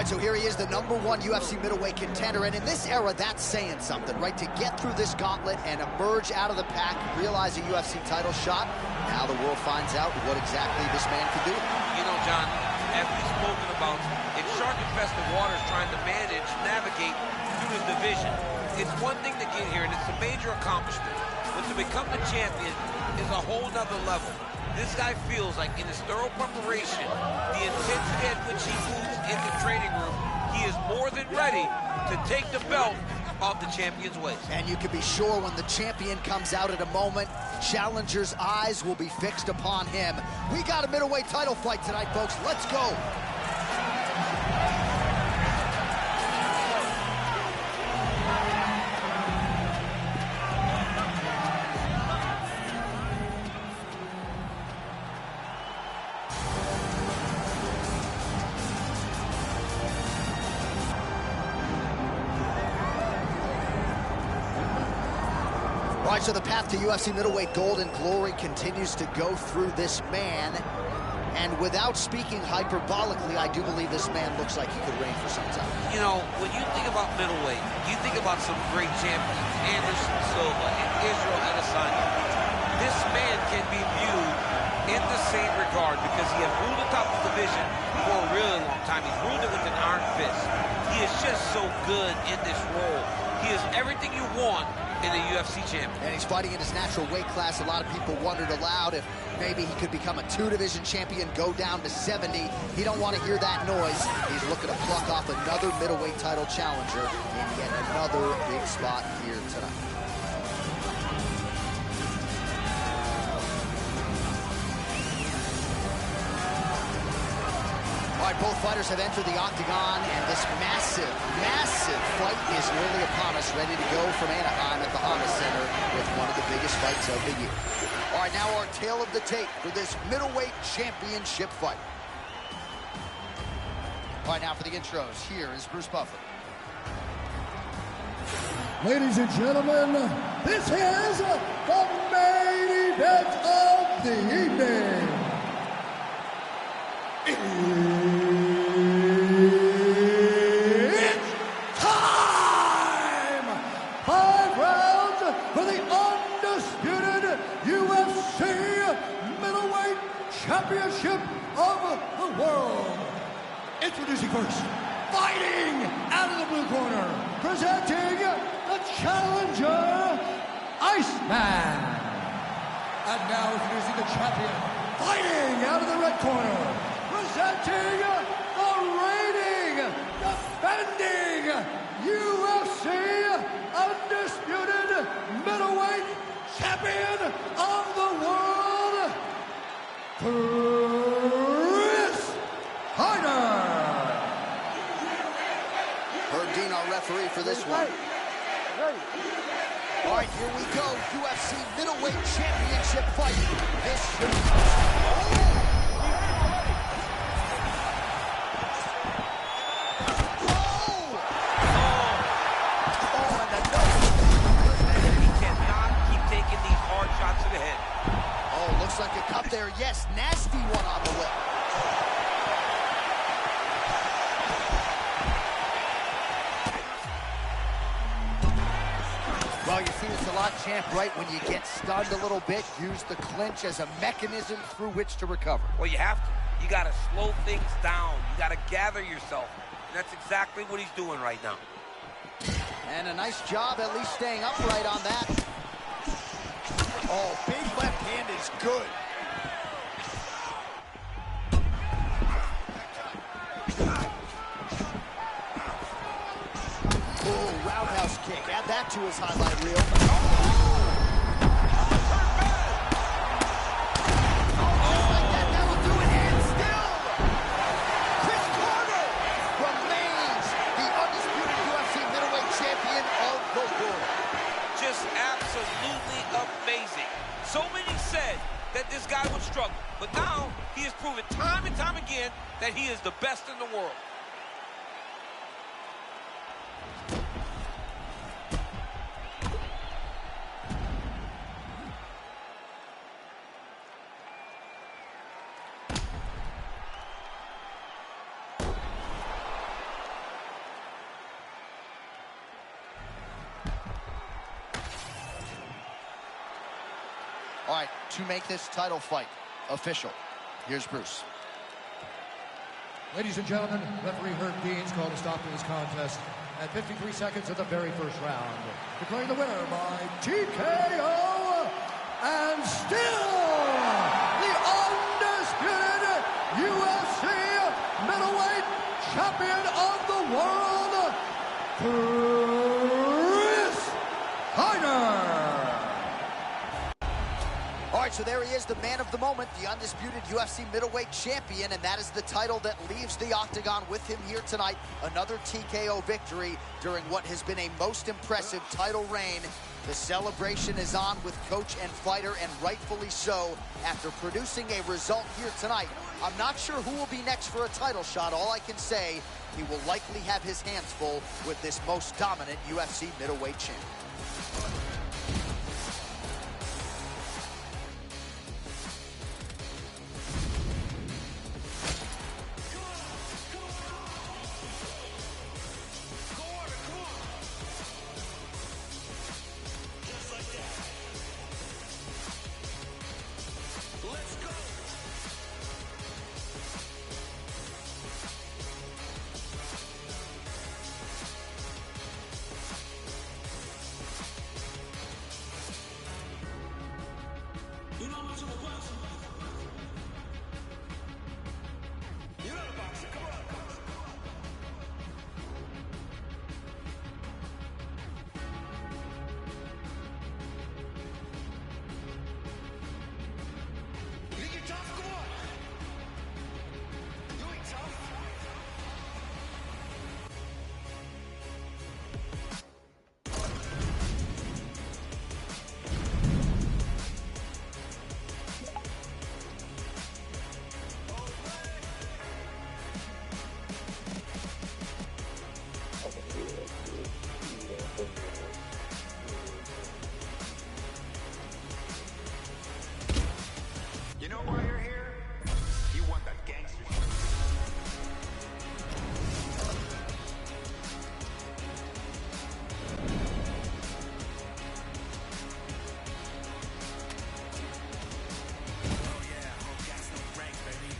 right, so here he is, the #1 UFC middleweight contender, and in this era, that's saying something, right? To get through this gauntlet and emerge out of the pack, realize a UFC title shot, now the world finds out what exactly this man can do. You know, John, as we've spoken about, it's shark-infested waters trying to navigate through this division. It's one thing to get here, and it's a major accomplishment, but to become the champion is a whole nother level. This guy feels like in his thorough preparation, the intensity at which he moves in the training room, he is more than ready to take the belt off the champion's waist. And you can be sure when the champion comes out at a moment, challengers' eyes will be fixed upon him. We got a middleweight title fight tonight, folks. Let's go. All right, so the path to UFC middleweight gold and glory continues to go through this man. And without speaking hyperbolically, I do believe this man looks like he could reign for some time. You know, when you think about middleweight, you think about some great champions, Anderson Silva and Israel Adesanya. This man can be viewed in the same regard because he has ruled the top of the division for a really long time. He's ruled it with an iron fist. He is just so good in this role. He is everything you want in a UFC champion. And he's fighting in his natural weight class. A lot of people wondered aloud if maybe he could become a 2-division champion, go down to 70. He don't want to hear that noise. He's looking to pluck off another middleweight title challenger in yet another big spot here tonight. All right, both fighters have entered the octagon, and this massive, massive fight is nearly upon us, ready to go from Anaheim at the Honda Center with one of the biggest fights of the year. All right, now our tale of the tape for this middleweight championship fight. All right, now for the intros, here is Bruce Buffer. Ladies and gentlemen, this is the main event of the evening. It's time! 5 rounds for the undisputed UFC middleweight championship of the world. Introducing first, fighting out of the blue corner, presenting the challenger, Iceman. And now introducing the champion, fighting out of the red corner, presenting the reigning, defending UFC undisputed middleweight champion of the world, Chris Hyder. Herb Dean, our referee for this one. All right, here we go. UFC middleweight championship fight. This should looks like a cup there. Yes, nasty one on the lip. Well, you see this a lot, champ, right? When you get stunned a little bit, use the clinch as a mechanism through which to recover. Well, you have to. You got to slow things down. You got to gather yourself. And that's exactly what he's doing right now. And a nice job at least staying upright on that. Oh, big left hand is good. Oh, roundhouse kick. Add that to his highlight reel. So many said that this guy would struggle, but now he has proven time and time again that he is the best in the world. All right, to make this title fight official, here's Bruce. Ladies and gentlemen, referee Herb Deans called a stop to this contest at 53 seconds of the very first round, declaring the winner by TKO, and still the undisputed UFC middleweight champion of the world, Chris Hyder. All right, so there he is, the man of the moment, the undisputed UFC middleweight champion, and that is the title that leaves the octagon with him here tonight. Another TKO victory during what has been a most impressive title reign. The celebration is on with coach and fighter, and rightfully so, after producing a result here tonight. I'm not sure who will be next for a title shot. All I can say, he will likely have his hands full with this most dominant UFC middleweight champion. You know why you're here? You want that gangster shit. Oh yeah, hope got some rank, baby.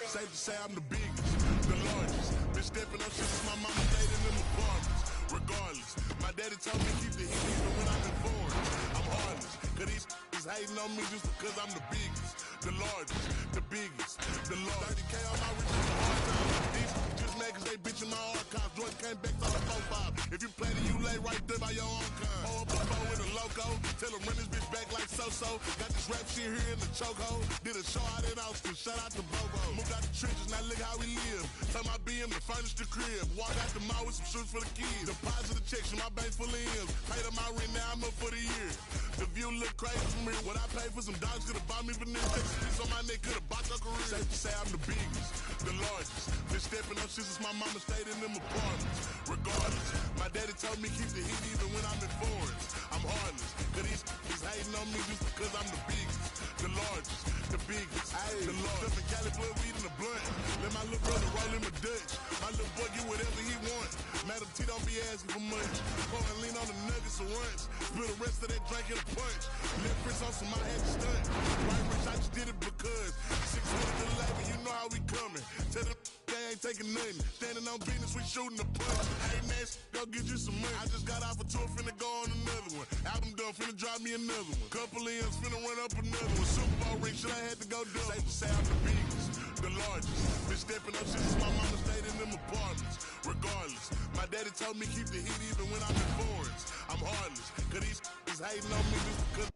Safe to say I'm the biggest, the largest. Been stepping up since my mama stayed in them apartments. Regardless, my daddy told me keep the heat even when I'm in foreign. I'm heartless, cause these is hating on me just because I'm the biggest, the largest, the biggest, the largest. 30K on my wrist is a hard time. These just mad cause they bitching my archives. Jordan came back on the 4-5. If you play it, you lay right there by your own kind. Hold up a phone with a loco. Tell him run this bitch back like so-so. Got this rap shit here in the chokehold. Did a show out in Austin. Shout out to Bobo. Moved out the trenches, now look how we live. Tell my BM to furnish the crib. Walk out the mall with some shoes for the kids. Deposit the checks, my bank full of M's. Paid up my rent, now I'm up for the year. The view look crazy from here. What I paid for some dogs could've bought me vanilla. Texas on my neck could've bought your career. Safe to say I'm the biggest, the largest. Been stepping up since my mama stayed in them apartments. Regardless, my daddy told me keep the heat even when I'm in foreigns. I'm heartless, cause these is hating on me just because I'm the biggest, the largest, the biggest, the largest. Up in Cali, put weed in the blunt. Let my little brother roll in my Dutch. My little boy get whatever he wants. Madam T don't be asking for much. Pour and lean on the nuggets and runch. Spill the rest of that drink in a punch. Left Prince on some I had to stunt. Right rich, I just did it because 600 to 11, you know how we coming. Tell them they ain't taking nothing. Standing on business, we shooting the punch. Hey man, go get you some money. I just got off a tour finna go on another one. Album done, finna drop me another one. Couple of M's, finna run up another one. Super Bowl ring, shit, I had to go do. Safe to say I'm the biggest, the largest. Been stepping up since my mama stayed in them apartments. Regardless, my daddy told me keep the heat even when I'm in foreigns. I'm heartless, cause these is hating on me just because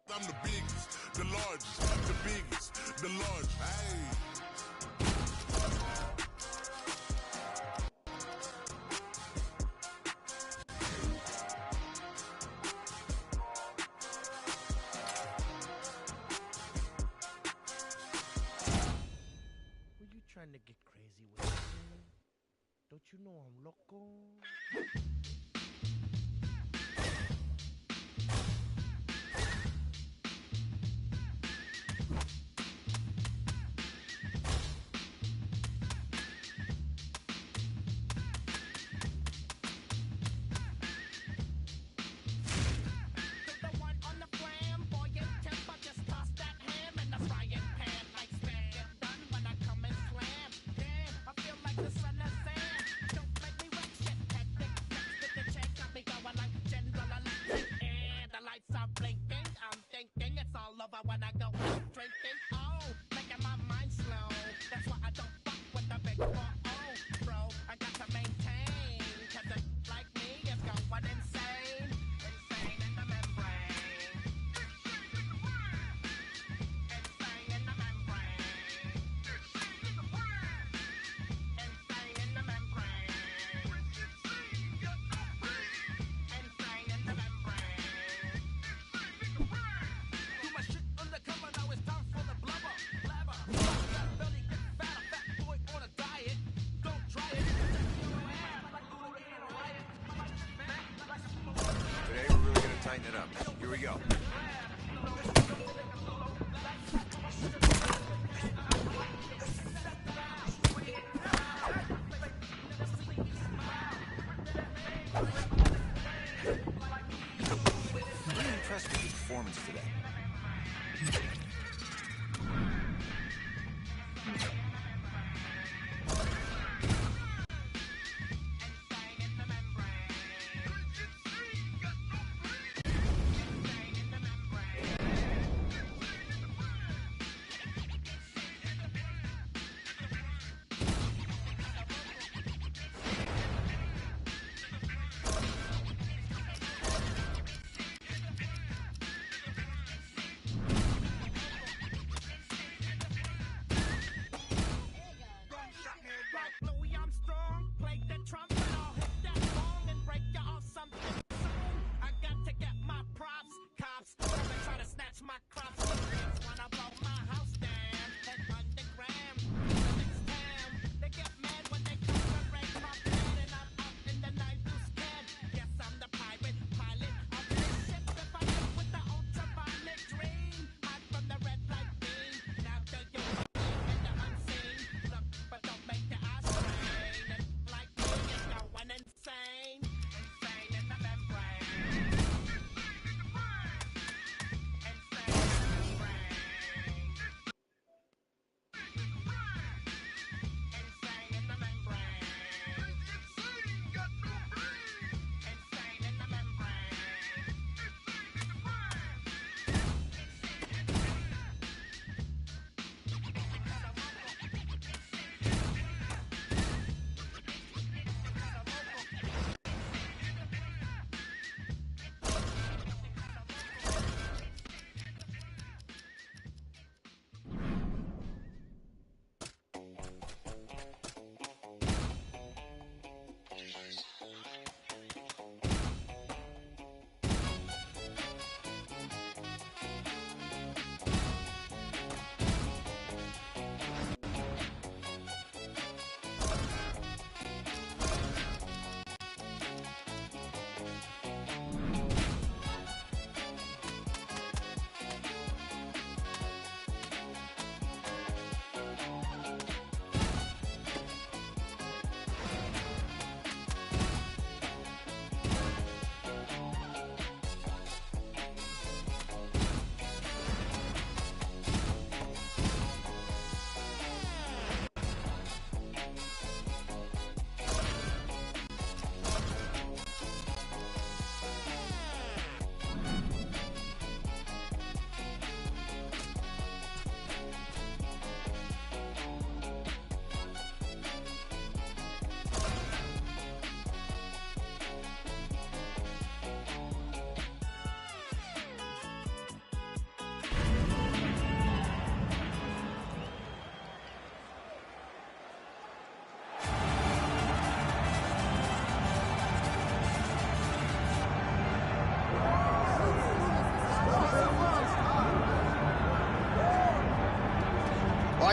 I'm the biggest, the largest, the biggest, the largest. Hey. Were you trying to get crazy with me? Don't you know I'm loco? Tighten it up. Here we go. I'm really impressed with your performance today.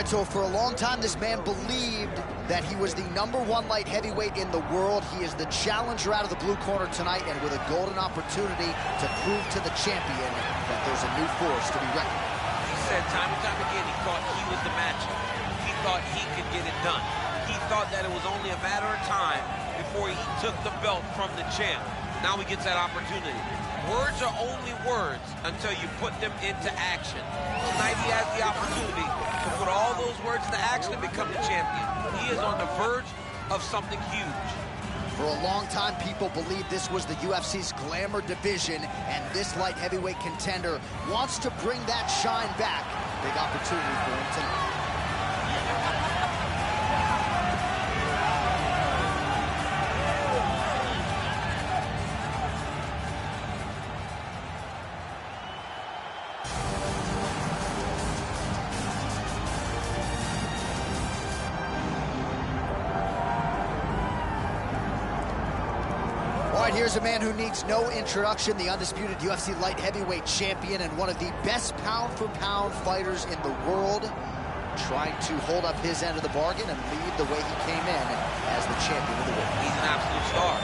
right, so for a long time, this man believed that he was the #1 light heavyweight in the world. He is the challenger out of the blue corner tonight, and with a golden opportunity to prove to the champion that there's a new force to be reckoned with. He said time and time again he thought he was the matchup. He thought he could get it done. He thought that it was only a matter of time before he took the belt from the champ. Now he gets that opportunity. Words are only words until you put them into action. Tonight he has the opportunity to put all those words into action and become the champion. He is on the verge of something huge. For a long time, people believed this was the UFC's glamour division, and this light heavyweight contender wants to bring that shine back. Big opportunity for him tonight. Here's a man who needs no introduction, the undisputed UFC light heavyweight champion and one of the best pound-for-pound fighters in the world, trying to hold up his end of the bargain and lead the way he came in as the champion of the world. He's an absolute star.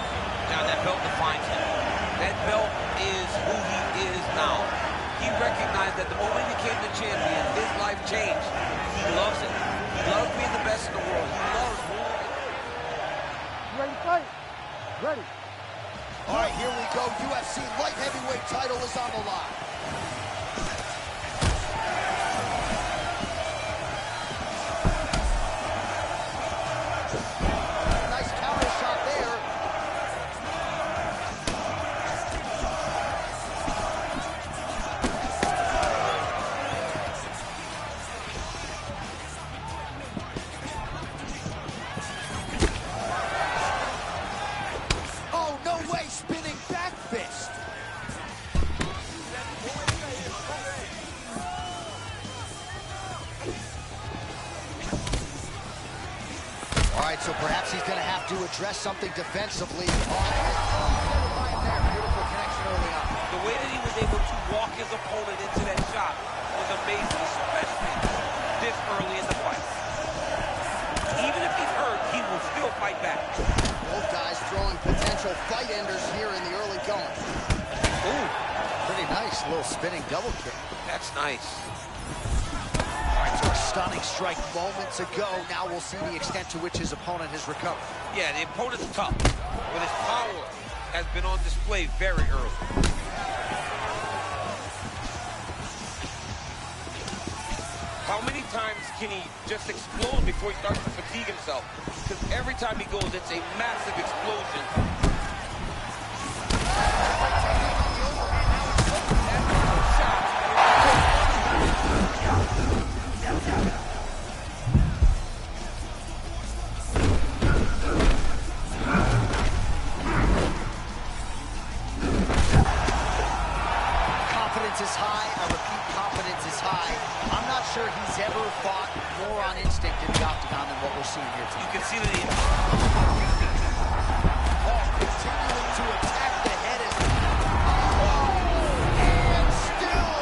Now that belt defines him. That belt is who he is now. He recognized that the moment he became the champion, his life changed. He loves it. He loves being the best in the world. He loves ruling. You ready to fight? Ready. All right, here we go. UFC light heavyweight title is on the line. Nice counter shot there. Oh, no way, spinning back fist. All right, so perhaps he's going to have to address something defensively. Beautiful connection early on. The way that he was able to walk his opponent into that shot was amazing, especially this early in the fight. Even if he's hurt, he will still fight back. Both guys throwing potential fight enders here in the early going. Ooh, pretty nice little spinning double kick. That's nice. All right, so a stunning strike moments ago. Now we'll see the extent to which his opponent has recovered. Yeah, the opponent's tough, but his power has been on display very early. How many times can he just explode before he starts to fatigue himself? Because every time he goes, it's a massive explosion. Confidence is high. I repeat, confidence is high. I'm not sure he's ever fought more on instinct in the octagon than what we're seeing here tonight. You can see that he... Continuing to attack the head as... and still...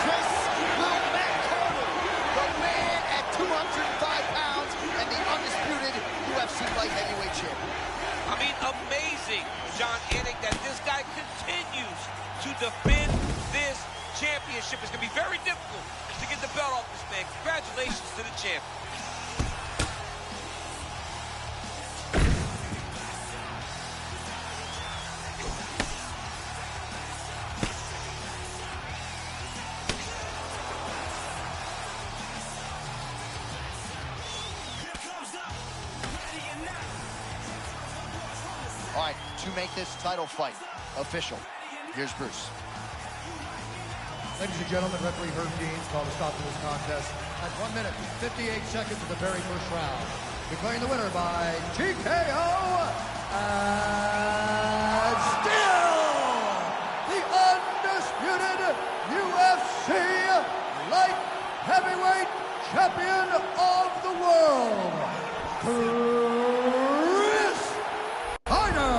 Chris Will McConnell, the man at 205 pounds and the undisputed UFC light heavyweight champion. I mean, amazing, John Anik, that this guy continues to defend this championship. It's going to be very difficult to get the belt off this man. Congratulations to the champion. All right, to make this title fight official, here's Bruce. Ladies and gentlemen, referee Herb Deans called a stop to this contest at 1 minute, 58 seconds of the very first round. Declaring the winner by TKO, and still the undisputed UFC light heavyweight champion of the world, Chris Hyder.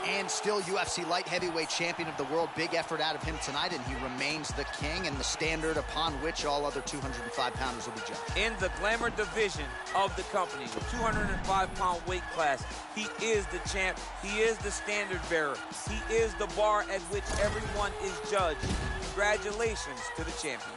And Rogan, still UFC light heavyweight champion of the world. Big effort out of him tonight, and he remains the king and the standard upon which all other 205-pounders will be judged. In the glamour division of the company, the 205-pound weight class, he is the champ. He is the standard bearer. He is the bar at which everyone is judged. Congratulations to the champion.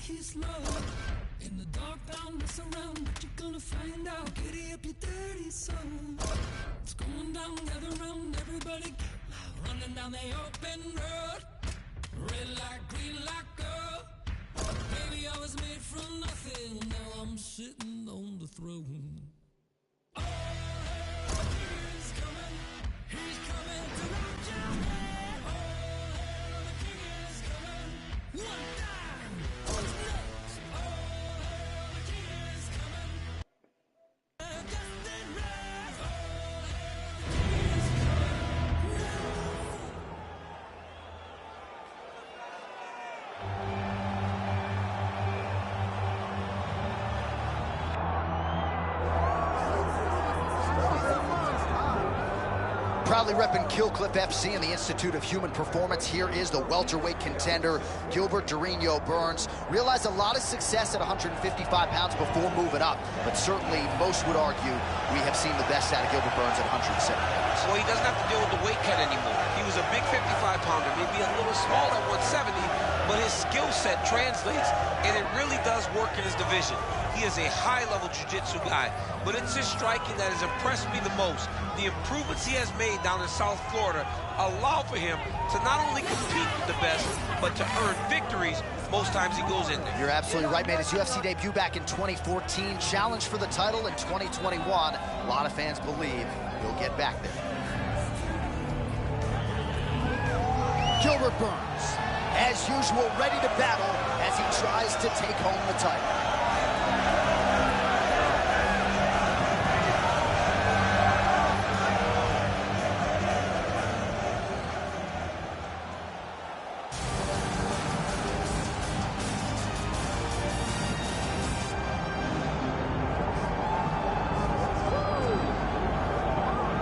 He's low in the dark down around, mess around, what you gonna find out? Giddy up your dirty soul. It's going down, gather round, everybody get loud. Running down the open road. Red light, green light, go. Baby, I was made from nothing. Now I'm sitting on the throne. Oh, he's coming. He's coming to knock your head. Oh, the king is coming. One time. What's next? Oh, the king is coming. Just in red. Oh, the king is coming. Proudly repping Killcliff FC and the Institute of Human Performance, here is the welterweight contender, Gilbert Durinho Burns. Realized a lot of success at 155 pounds before moving up, but certainly most would argue we have seen the best out of Gilbert Burns at 170 pounds. Well, he doesn't have to deal with the weight cut anymore. He was a big 55-pounder, maybe a little small at 170, but his skill set translates, and it really does work in his division. He is a high-level jiu-jitsu guy, but it's his striking that has impressed me the most. The improvements he has made down in South Florida allow for him to not only compete with the best, but to earn victories most times he goes in there. You're absolutely right, made his UFC debut back in 2014, challenged for the title in 2021. A lot of fans believe he'll get back there. Gilbert Burns, as usual, ready to battle as he tries to take home the title.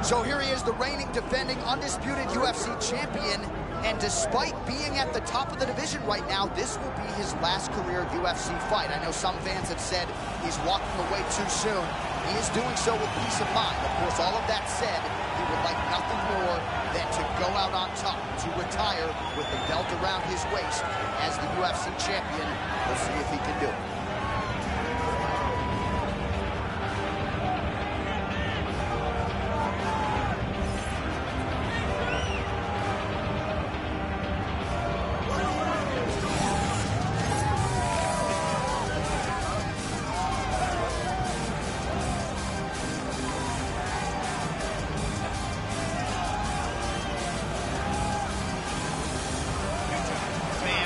So here he is, the reigning, defending, undisputed UFC champion. And despite being at the top of the division right now, this will be his last career UFC fight. I know some fans have said he's walking away too soon. He is doing so with peace of mind. Of course, all of that said, he would like nothing more than to go out on top, to retire with the belt around his waist as the UFC champion. We'll see if he can do it.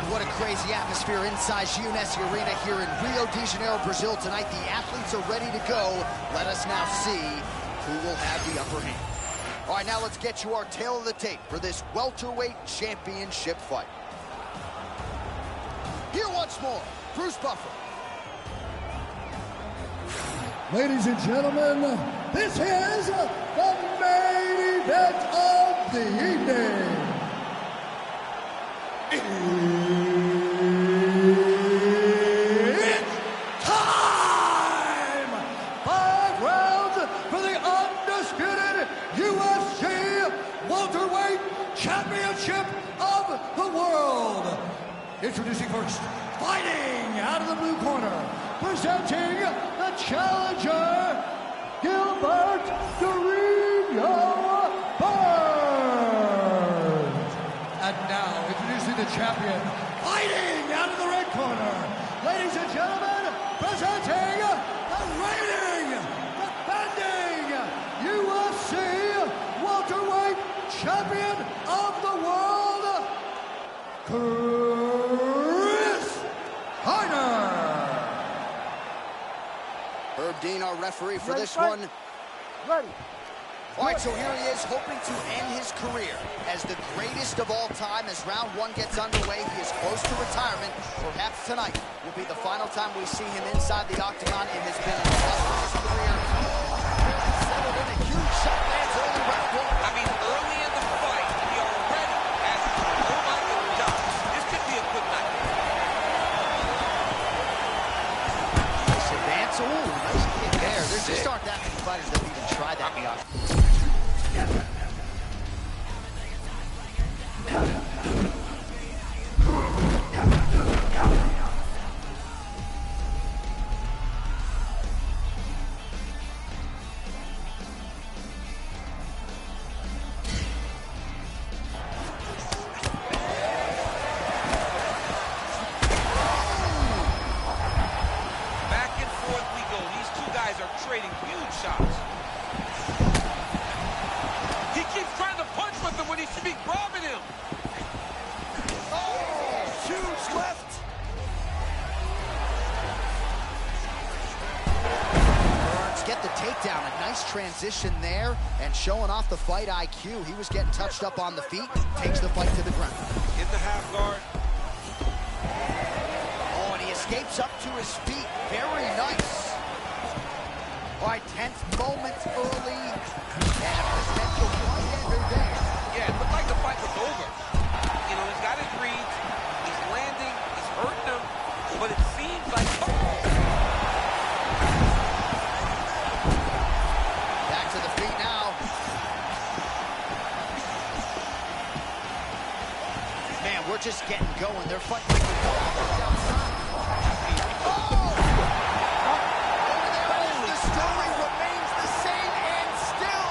What a crazy atmosphere inside Giunesse Arena here in Rio de Janeiro, Brazil tonight. The athletes are ready to go. Let us now see who will have the upper hand. All right, now let's get you our tail of the tape for this welterweight championship fight. Here once more, Bruce Buffer. Ladies and gentlemen, this is the main event of the evening. It's time! 5 rounds for the undisputed UFC welterweight championship of the world. Introducing first, fighting out of the blue corner, presenting the challenger, Gilbert Durinho Burns. And now, introducing the champion, fighting out of the red corner, ladies and gentlemen, presenting the reigning, defending UFC welterweight champion of the world, Chris Heiner. Herb Dean, our referee for this one. Ready. All right, so here he is, hoping to end his career as the greatest of all time. As round one gets underway, he is close to retirement. Perhaps tonight will be the final time we see him inside the octagon. It has been an illustrious career. Settled in a huge shot, lands early round one. I mean, early in the fight, he already has his oh my God. This could be a good night. Nice advance. Ooh, nice kick there. There just aren't that many fighters that even try that in the octagon. guys are trading huge shots. He keeps trying to punch with him when he should be grabbing him. Oh, huge left. Burns get the takedown. A nice transition there and showing off the fight IQ. He was getting touched up on the feet. Takes the fight to the ground. In the half guard. Oh, and he escapes up to his feet. Very nice. All right, tense moments early. And potential fight ender there. Yeah, it looked like the fight was over. You know, he's got his reads. He's landing. He's hurting him. But it seems like... Back to the feet now. Man, we're just getting going. They're fighting like a dog outside. Oh! Over there, the story remains the same, and still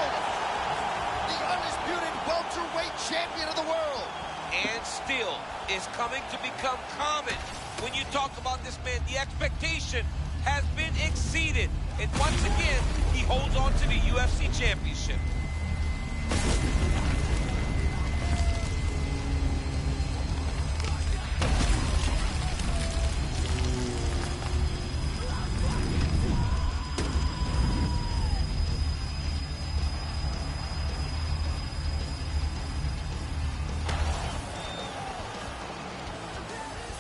the undisputed welterweight champion of the world. And still is coming to become common. When you talk about this man, the expectation has been exceeded. And once again, he holds on to the UFC championship.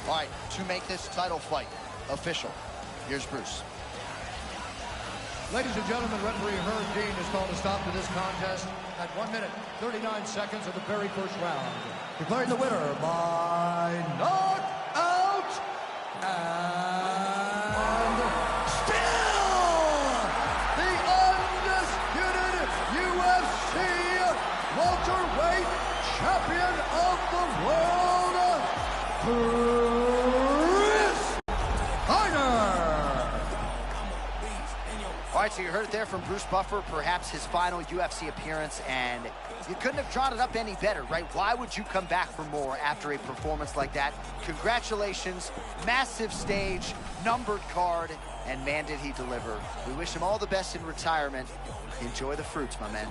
All right, to make this title fight official, here's Bruce. Ladies and gentlemen, referee Herb Dean has called a stop to this contest at 1 minute, 39 seconds of the very first round. Declaring the winner by knockout and still the undisputed UFC welterweight champion of the world, Chris Steiner. All right, so you heard it there from Bruce Buffer, perhaps his final UFC appearance, and you couldn't have drawn it up any better, right? Why would you come back for more after a performance like that? Congratulations, massive stage, numbered card, and man, did he deliver. We wish him all the best in retirement. Enjoy the fruits, my man.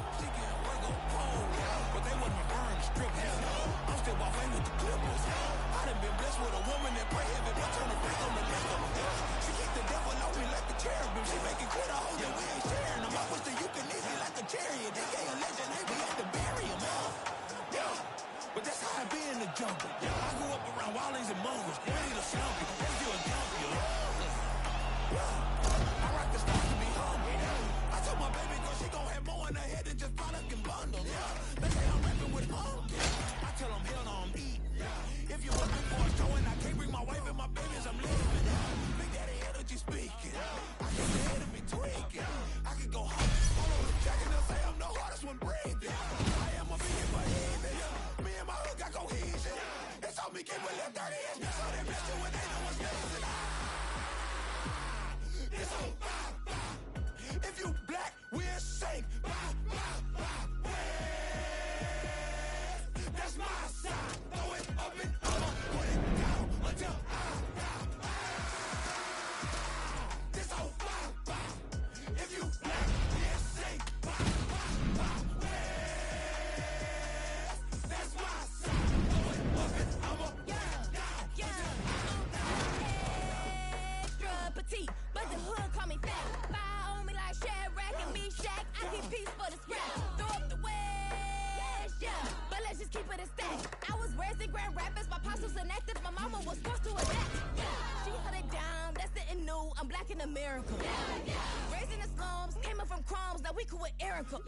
But that's how I be in the jungle. I grew up around Wallies and Mongols. Ready to slump it. That's you a junkie. I rock the stars to be humble. I told my baby girl she gon' have more in her head than just product and bundles. They say I'm rapping with monkey. I tell them hell no, I'm eating. If you a big boy show and I can't bring my wife and my babies, I'm leaving. Big daddy energy speaking. I can the head of me tweaking. I can go home. All over the jacket, they'll say I'm the hardest one breathing. I am a being for heavy. Me and my hood got cohesion. They told me keep with left 30 inch. So they bitch do what they know what's next. It's so if you black, we'll sing. That's my side. Throw it up and I'ma put it down until this so if you black, we'll sing. That's my side. Throw it up and I'ma put it down. Extra petite, but the hood call me fat. Fire on me like Shadrach and Meshach. I keep peace for the scrap. Throw up the west, yeah. But let's just keep it a stack. I was raised in Grand Rapids, my pops was inactive, my mama was forced to adapt. She held it down, that's it new. I'm black in America. Raised in the slums, came up from crumbs, now we cool with Erica.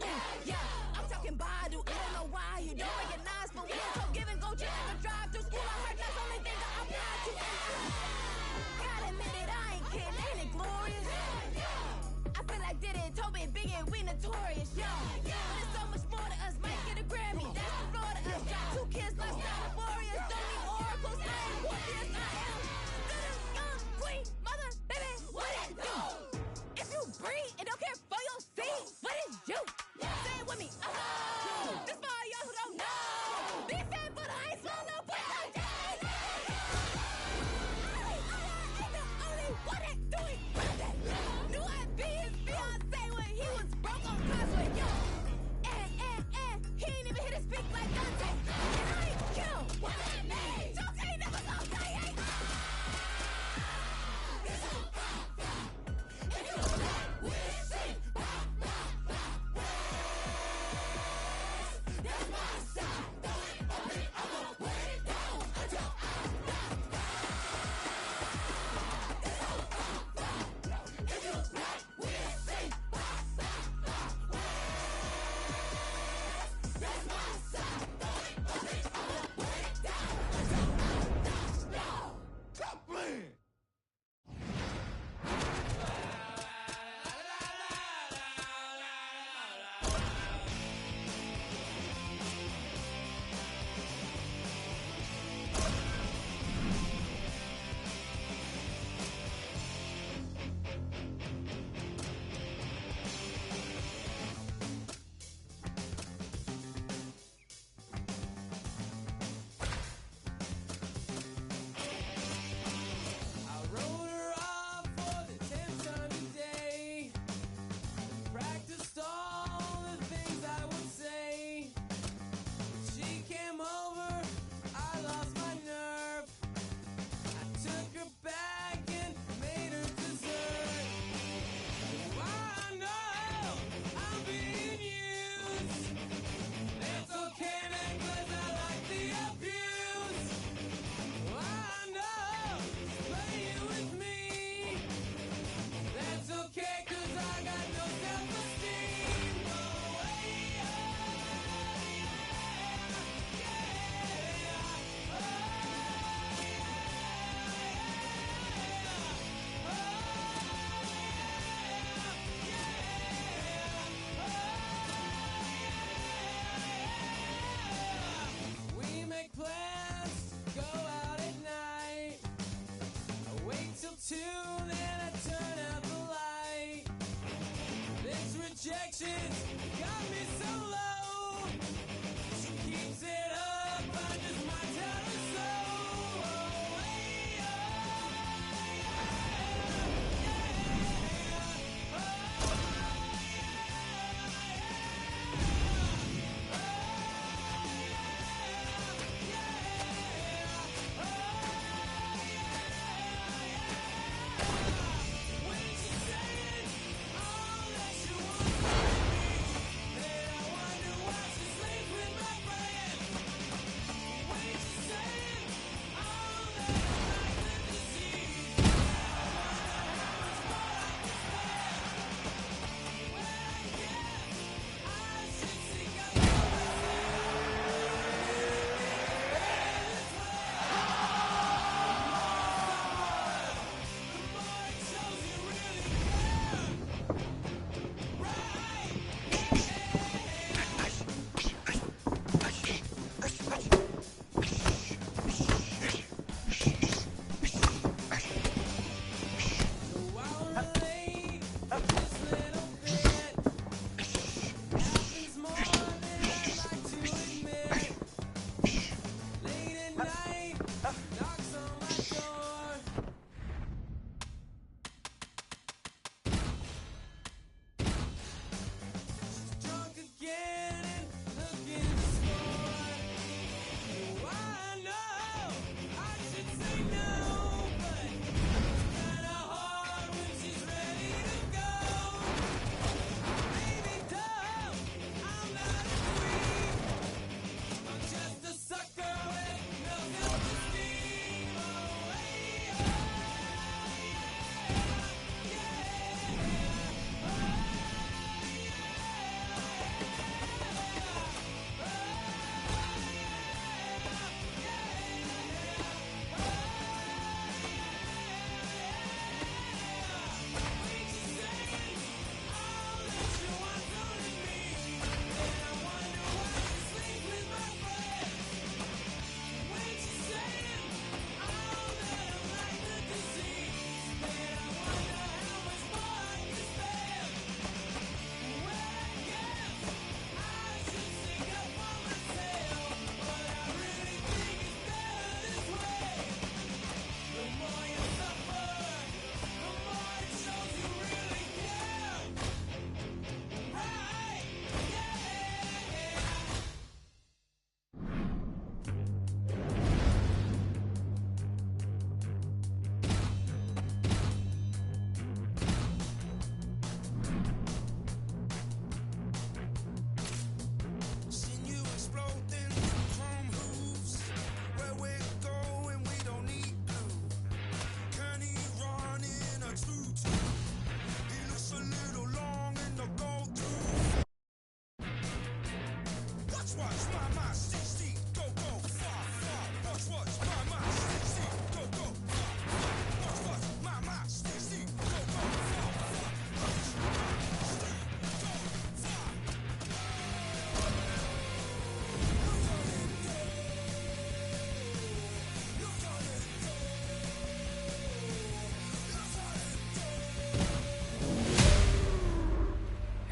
I'm talking Badu, I don't know why you don't recognize, but we don't give and go just like a drive through school. I heard that's the only thing that I apply to. Gotta admit it, I ain't kidding, ain't it glorious? I feel like did it, Toby and Biggie, we notorious, yo. But it's so much more to us, might get a Grammy. That's the floor to us. Got 2 kids, lifestyle of warriors, don't need oracles. I am warriors, I am the young queen, mother, baby, what it do? If you breathe and don't care for your seed, what is you? Say it with me, this for y'all who don't know. Be fat, but I ain't small, no put no down. Ain't the only one that do it. New IB is me.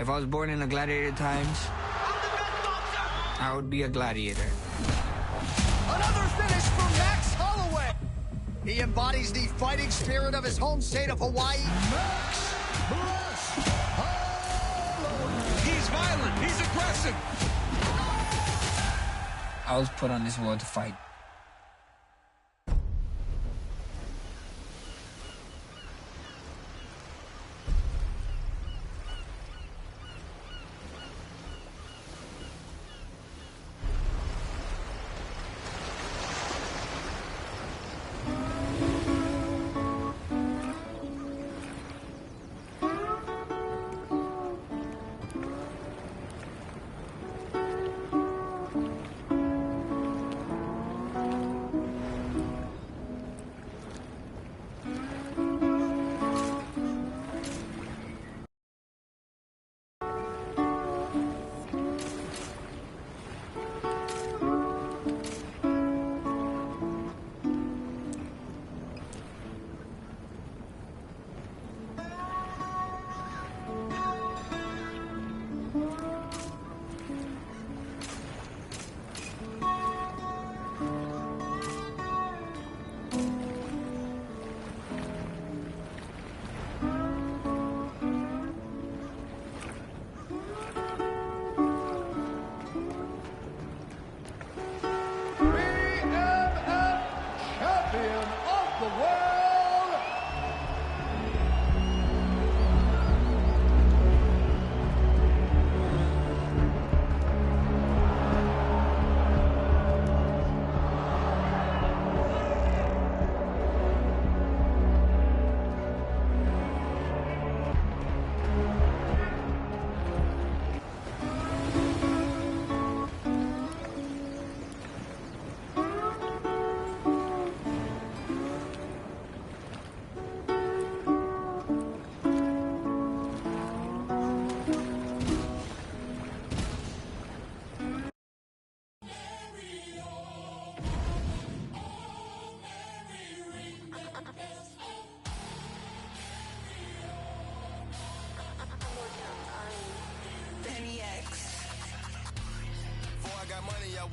If I was born in the gladiator times, I would be a gladiator. Another finish from Max Holloway. He embodies the fighting spirit of his home state of Hawaii. Max Holloway. He's violent. He's aggressive. I was put on this world to fight.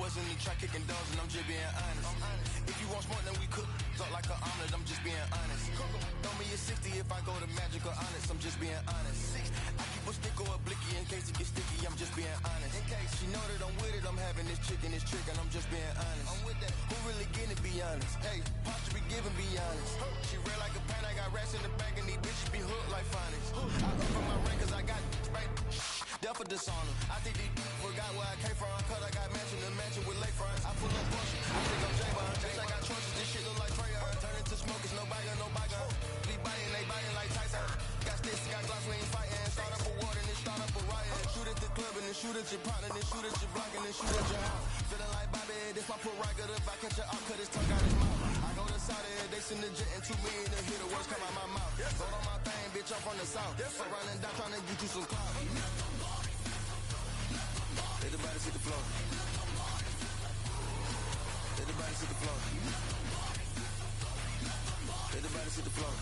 was in the track kicking doors and I'm just being honest. If you want smoke, then we cook up like an omelet, I'm just being honest. Throw me a 60 if I go to Magic or Honest, I'm just being honest. I keep a stick or a blicky in case it gets sticky, I'm just being honest. In case she know that I'm with it, I'm having this chick and this trick and I'm just being honest. I'm with that. Who really getting it, be honest? Hey, posture be giving, be honest. She red like a pan, I got rats in the back and these bitches be hooked like phonics. I go from my rank cause I got right. Death for dishonor. I think these forgot where I came from, cause I got mansion to mansion with lakefronts. I pull up Porsche, I think I'm J-Bond. Bitch, I got choices, this shit look like Trayon. Turn into smoke, it's no bygone, no bygone. Be biting, they biting like Tyson. Got sticks, got glocks, we ain't fighting. Start up a war, then start up a riot. Shoot at the club and then shoot at your partner, then shoot at your block and then shoot at your house. Feeling like Bobby, this my put right good if I catch your out, cut his tongue out his mouth. I go to Saudi, they send the jet and 2 million to hear the words come out my mouth. Go on my thing, bitch, I'm from the south. So running down trying to get you some clout. Everybody see the floor. Everybody see the floor. Everybody see the floor.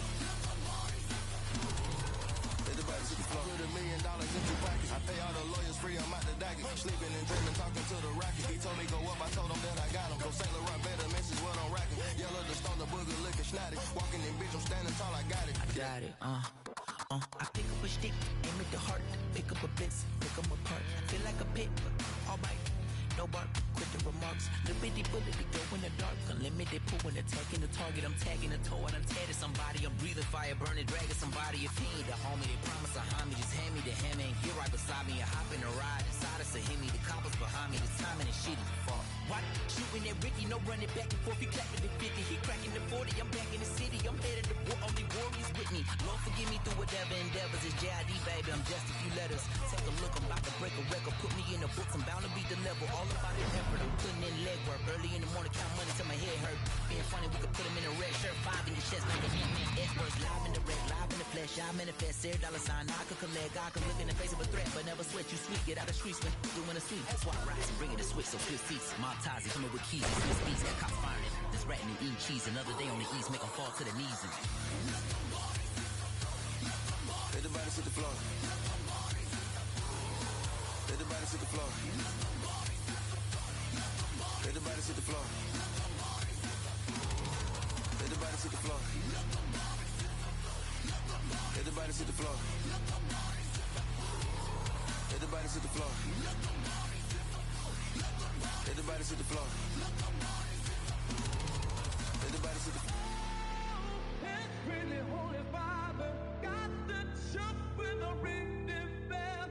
Everybody see the floor. Put $1 million in 2 pockets. I pay all the lawyers free, I'm out the docket. Sleeping and dreaming, talking to the rocket. He told me go up, I told him that I got him. Go St. Laurent, better message what I'm rocking. Yellow the stone, the booger looking snotty. Walking in, bitch, I'm standing tall, I got it. I got it, I pick up a stick, aim at the heart. Pick up a blitz, pick them apart. Feel like a pit, but alright. No bark, quit the remarks. Little bitty bullet to go in the dark. Unlimited pool when attacking the target. I'm tagging the toe and I'm tearing somebody. I'm breathing fire, burning, dragging somebody. If he ain't the homie, they promise a homie. Just hand me the hammer and get right beside me. I hop in the ride inside us a Hemi. The coppers behind me, the timing is shitty. Fuck. What? Shooting at Ricky, no running back and forth. He clapping the 50, he cracking the 40. I'm back in the city, I'm headed to war. Only warriors with me. Lord forgive me through whatever endeavors. It's JID, baby. I'm just a few letters. Take a look, I'm about to break a record. Put me in the books, I'm bound to beat the level. All about the effort, I'm putting in legwork. Early in the morning, count money till my head hurt. Being funny, we could put him in a red shirt. 5 in your chest, like an Edwards. Live in the red, live in the flesh. I manifest, $$, I could collect. I could look in the face of a threat, but never sweat. You sweet, get out of the streets when doing a sweet. Swap rights and bring it to switch, so good seats. Mob ties, coming with keys. Swiss beats, got cops firing it. This ratting and eating cheese. Another day on the east, make them fall to the knees. And everybody see the floor. Everybody see the floor. Everybody see the floor. Everybody see the floor. Everybody see the floor. Everybody see the floor. Everybody see the floor. Everybody see the floor. It's really holy Father, got the chop with a ring bell.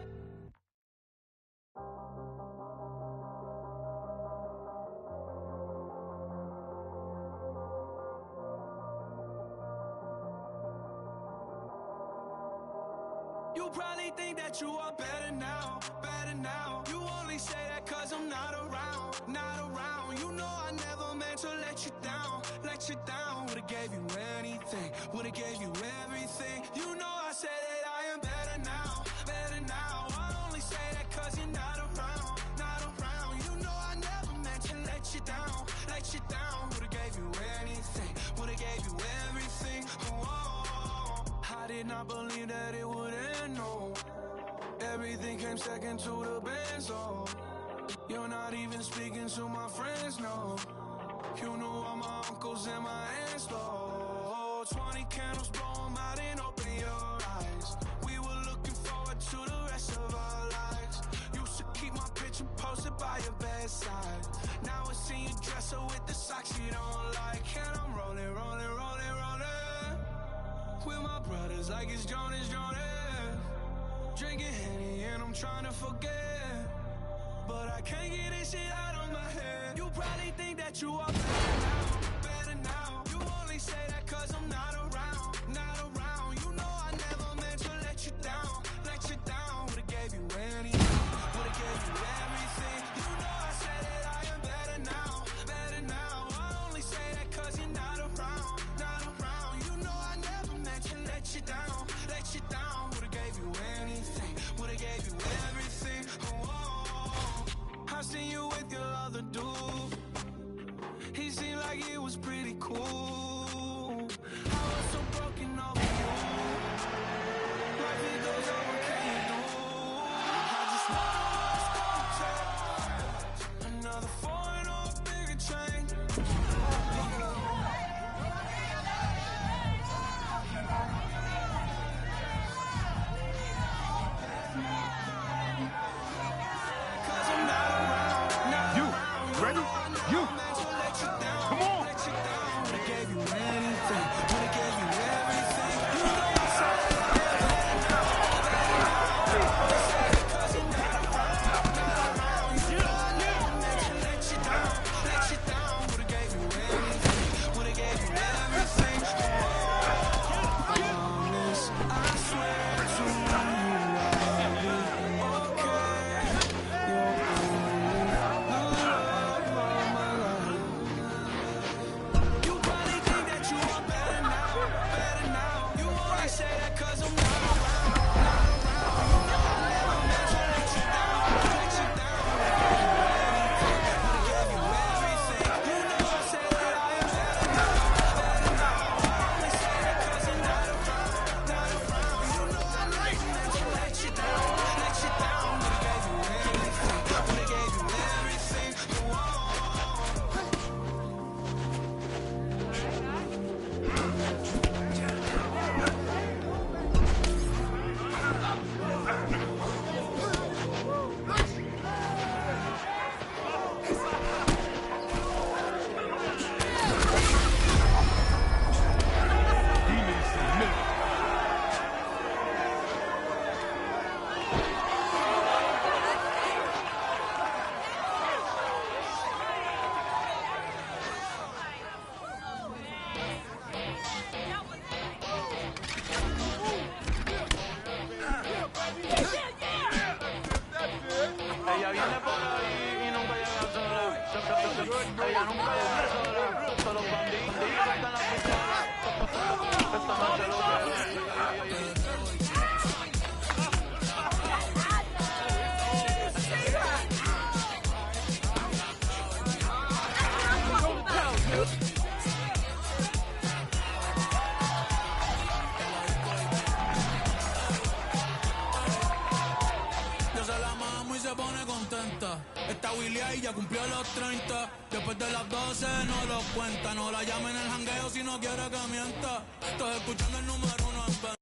You probably think that you are better now, better now. You only say that cause I'm not around, not around. You know I never meant to let you down, let you down. Would've gave you anything, would've gave you everything. You know I said that I am better now, better now. I only say that cause you're not around, not around. You know I never meant to let you down, let you down. Would've gave you anything, would've gave you everything. Oh, I did not believe that it would end, no. Everything came second to the benzo. You're not even speaking to my friends, no. You knew all my uncles and my aunts, though. 20 candles, blow 'em out and open your eyes. We were looking forward to the rest of our lives. Used to keep my picture posted by your bedside. Now I see you dresser with the socks you don't like. And I'm rolling, rolling, rolling, rolling with my brothers like it's Jonas, Jonas. Drinking Henny and I'm trying to forget, but I can't get this shit out of my head. You probably think that you are better now, better now. You only say that cause I'm not around, not around. You know I never meant to let you down, let you down. Would've gave you anything, would've gave you everything. You know I said that I am better now, better now. I only say that cause you're not around, not around. You know I never meant to let you down, let you down. Would've gave you anything, would've gave you everything. Oh, I seen you with your other dude. He seemed like it was pretty cool. I was so broken over you. Life it goes on, what can you do? I just know it's gonna take another 4 está Willy y ya cumplió los 30. Después de las 12 no lo cuenta. No la llamen el jangueo si no quiere que mienta. Estoy escuchando el número 1 en